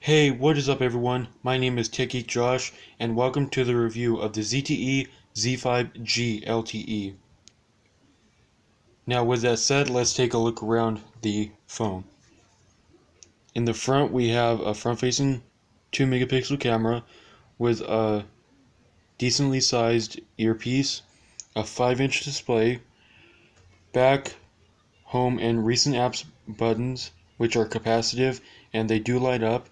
Hey, what is up everyone? My name is techgeekjosh and welcome to the review of the ZTE ZFive G LTE. Now with that said, let's take a look around the phone. In the front we have a front-facing 2 megapixel camera with a decently sized earpiece, a 5-inch display, back, home, and recent apps buttons which are capacitive and they do light up.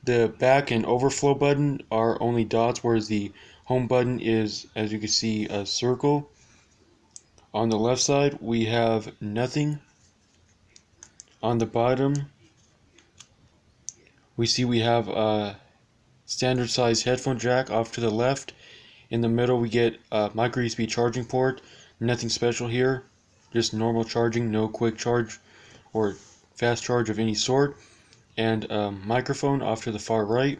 The back and overflow button are only dots, whereas the home button is, as you can see, a circle. On the left side, we have nothing. On the bottom, we have a standard size headphone jack off to the left. In the middle, we get a micro USB charging port. Nothing special here, just normal charging, no quick charge or fast charge of any sort. And a microphone off to the far right.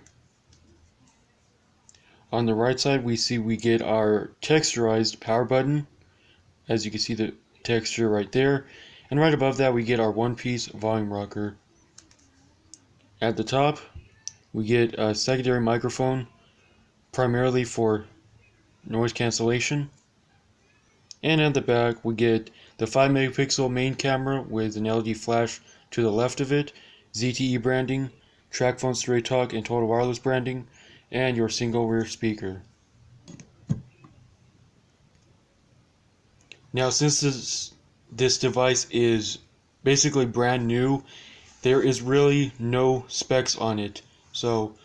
On the right side we get our texturized power button, as you can see the texture right there, and right above that we get our one-piece volume rocker. At the top we get a secondary microphone primarily for noise cancellation, and at the back we get the 5 megapixel main camera with an LED flash to the left of it, ZTE branding, TracFone Straight Talk and Total Wireless branding, and your single rear speaker. Now since this device is basically brand new, there is really no specs on it. So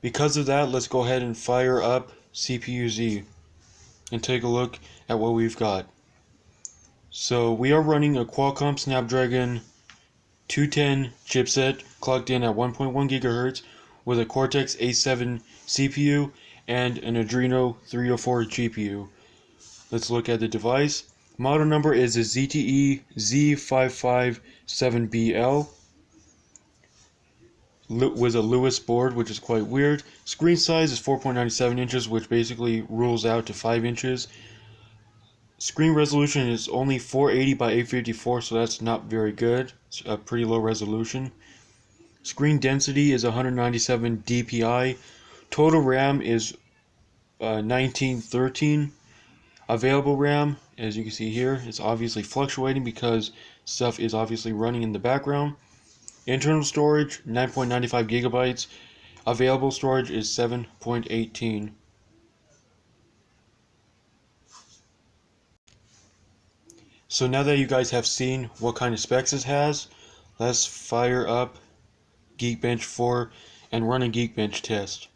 because of that, let's go ahead and fire up CPU-Z and take a look at what we've got. So we are running a Qualcomm Snapdragon 210 chipset clocked in at 1.1 gigahertz with a Cortex A7 CPU and an Adreno 304 GPU. Let's look at the device. Model number is a ZTE Z557 BL with a Lewis board, which is quite weird. Screen size is 4.97 inches, which basically rules out to 5 inches. Screen resolution is only 480 by 854, so that's not very good. It's a pretty low resolution. Screen density is 197 dpi. Total RAM is 1913. Available RAM, as you can see here, is obviously fluctuating because stuff is obviously running in the background. Internal storage 9.95 gigabytes. Available storage is 7.18. So now that you guys have seen what kind of specs it has, let's fire up Geekbench 4 and run a Geekbench test.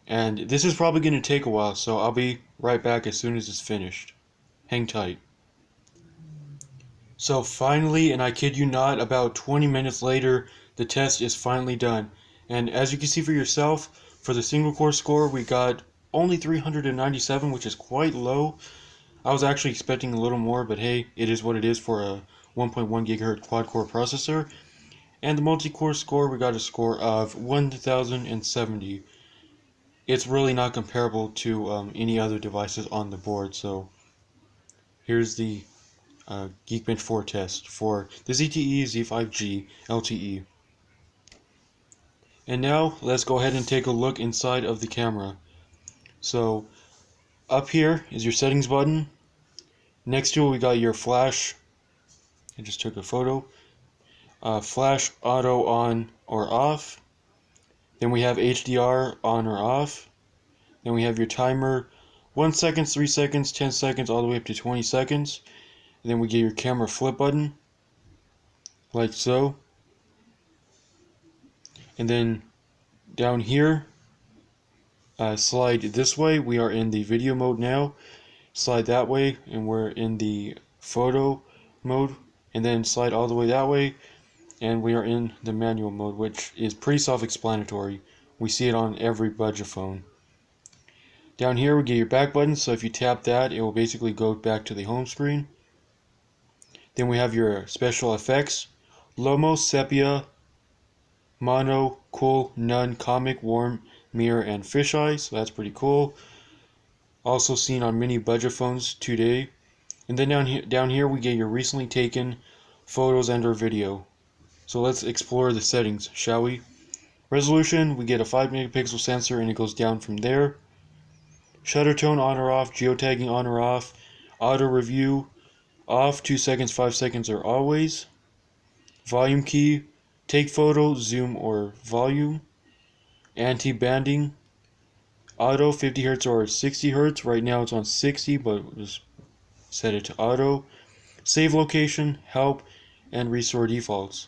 And this is probably going to take a while, so I'll be right back as soon as it's finished. Hang tight. So finally, and I kid you not, about 20 minutes later, the test is finally done. And as you can see for yourself, for the single core score, we got only 397, which is quite low. I was actually expecting a little more, but hey, it is what it is for a 1.1 gigahertz quad-core processor. And the multi-core score, we got a score of 1070. It's really not comparable to any other devices on the board, so here's the Geekbench 4 test for the ZTE ZFive G LTE. And now, let's go ahead and take a look inside of the camera. So, up here is your settings button. Next to it, we got your flash. I just took a photo. Flash auto on or off. Then we have HDR on or off. Then we have your timer, 1 second, 3 seconds, 10 seconds, all the way up to 20 seconds. And then we get your camera flip button, like so. And then down here, slide this way, we are in the video mode now. Slide that way, and we're in the photo mode. And then slide all the way that way, and we are in the manual mode, which is pretty self-explanatory. We see it on every budget phone. Down here we get your back button, so if you tap that, it will basically go back to the home screen. Then we have your special effects: Lomo, Sepia, Mono, Cool, None, Comic, Warm, Mirror, and Fisheye, so that's pretty cool. Also seen on many budget phones today. And then down here we get your recently taken photos and or video. So let's explore the settings, shall we? Resolution, we get a 5 megapixel sensor and it goes down from there. Shutter tone on or off, geotagging on or off, auto review off, 2 seconds, 5 seconds or always. Volume key, take photo, zoom or volume. Anti-banding, auto 50 Hz or 60 Hz. Right now it's on 60, but just set it to auto. Save location, help, and restore defaults.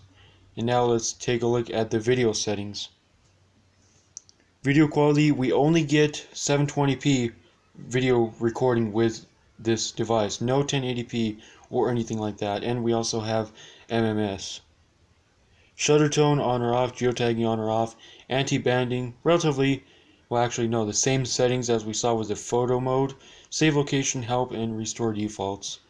And now let's take a look at the video settings. Video quality, we only get 720p video recording with this device. No 1080p or anything like that. And we also have MMS. Shutter tone on or off, geotagging on or off, anti-banding, relatively, well actually no, the same settings as we saw with the photo mode. Save location, help, and restore defaults.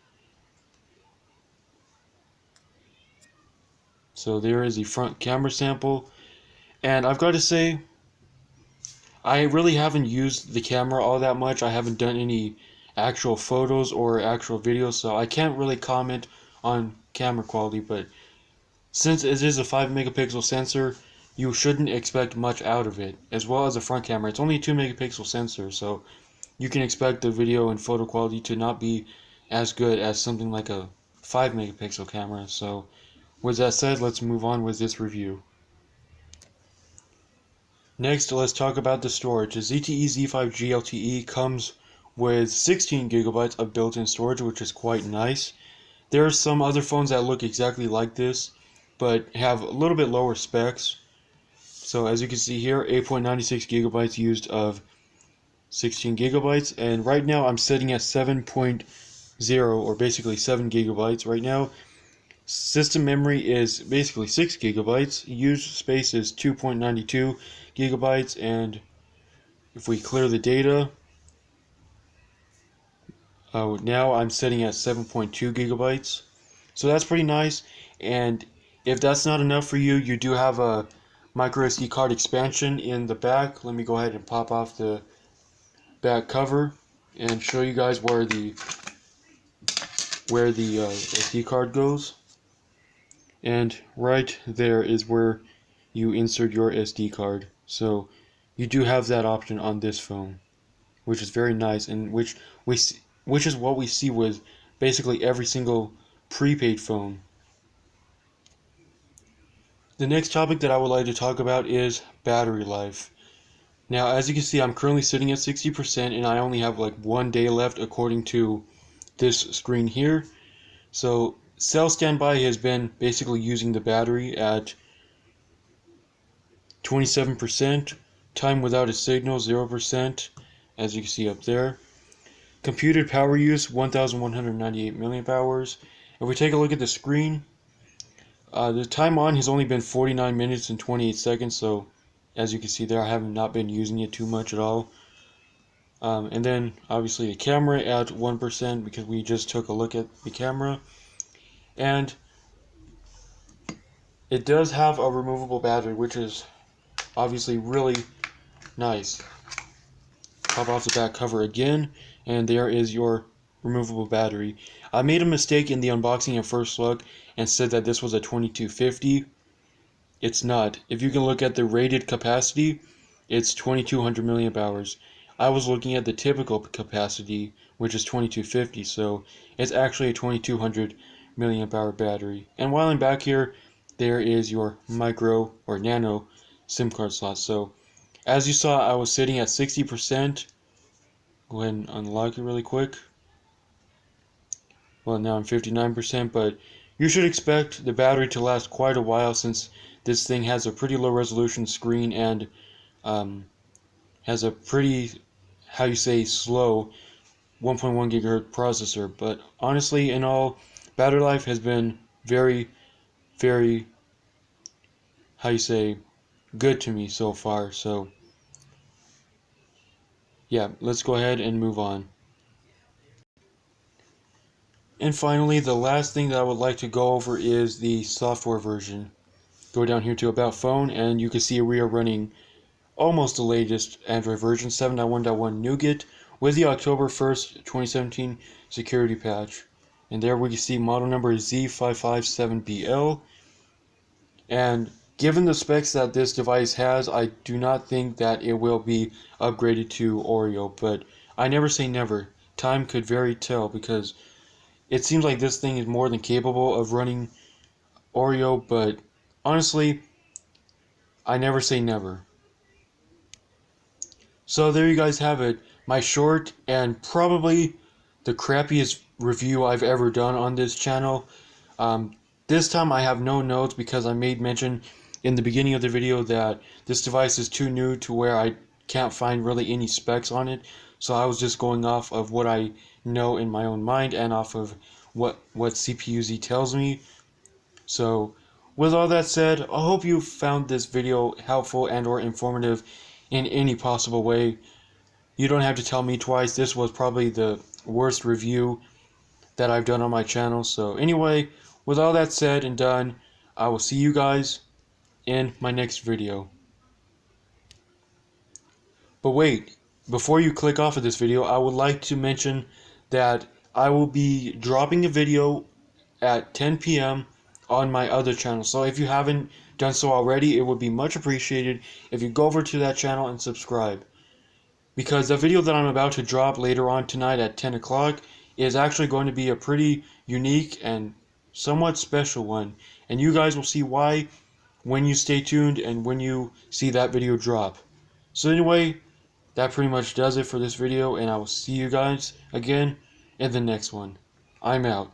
So there is the front camera sample. And I've got to say, I really haven't used the camera all that much. I haven't done any actual photos or actual videos, so I can't really comment on camera quality, but since it is a 5 megapixel sensor, you shouldn't expect much out of it, as well as the front camera. It's only a 2 megapixel sensor, so you can expect the video and photo quality to not be as good as something like a 5 megapixel camera. So with that said, let's move on with this review. Next, let's talk about the storage. The ZTE ZFive G LTE comes with 16 gigabytes of built-in storage, which is quite nice. There are some other phones that look exactly like this, but have a little bit lower specs. So as you can see here, 8.96 gigabytes used of 16 gigabytes, and right now I'm sitting at 7.0, or basically 7 gigabytes right now. System memory is basically 6 gigabytes. Used space is 2.92 gigabytes, and if we clear the data, now I'm sitting at 7.2 gigabytes. So that's pretty nice. And if that's not enough for you, you do have a micro SD card expansion in the back. Let me go ahead and pop off the back cover and show you guys where the SD card goes. And right there is where you insert your SD card. So you do have that option on this phone, which is very nice, and which is what we see with basically every single prepaid phone. The next topic that I would like to talk about is battery life. Now, as you can see, I'm currently sitting at 60%, and I only have like 1 day left according to this screen here. So cell standby has been basically using the battery at 27%, time without a signal 0%, as you can see up there. Computed power use 1198 milliamp hours. If we take a look at the screen, the time on has only been 49 minutes and 28 seconds, so as you can see there, I have not been using it too much at all. And then obviously the camera at 1% because we just took a look at the camera. And it does have a removable battery, which is obviously really nice. Pop off the back cover again, and there is your removable battery. I made a mistake in the unboxing at first look and said that this was a 2250. It's not. If you can look at the rated capacity, it's 2200 milliamp hours. I was looking at the typical capacity, which is 2250, so it's actually a 2200 milliamp hour battery. And while I'm back here, there is your micro or nano SIM card slot. So as you saw, I was sitting at 60%. Go ahead and unlock it really quick. Well, now I'm 59%, but you should expect the battery to last quite a while since this thing has a pretty low resolution screen and has a pretty, how you say, slow 1.1 gigahertz processor. But honestly, in all, battery life has been very, very, how you say, good to me so far. So yeah, let's go ahead and move on. And finally, the last thing that I would like to go over is the software version. Go down here to About Phone, and you can see we are running almost the latest Android version, 7.1.1 Nougat, with the October 1st, 2017 security patch. And there we can see model number ZFive 7BL. And given the specs that this device has, I do not think that it will be upgraded to Oreo, but I never say never. Time could very tell, because it seems like this thing is more than capable of running Oreo, but honestly, I never say never. So there you guys have it. My short and probably the crappiest review I've ever done on this channel. This time I have no notes because I made mention in the beginning of the video that this device is too new to where I can't find really any specs on it. So I was just going off of what I know in my own mind and off of what CPU-Z tells me. So with all that said, I hope you found this video helpful and or informative in any possible way. You don't have to tell me twice. This was probably the worst review that I've done on my channel. So anyway, with all that said and done, I will see you guys in my next video. But wait, before you click off of this video, I would like to mention that I will be dropping a video at 10 p.m. on my other channel. So if you haven't done so already, it would be much appreciated if you go over to that channel and subscribe. Because the video that I'm about to drop later on tonight at 10 o'clock is actually going to be a pretty unique and somewhat special one. And you guys will see why when you stay tuned and when you see that video drop. So anyway, that pretty much does it for this video, and I will see you guys again in the next one. I'm out.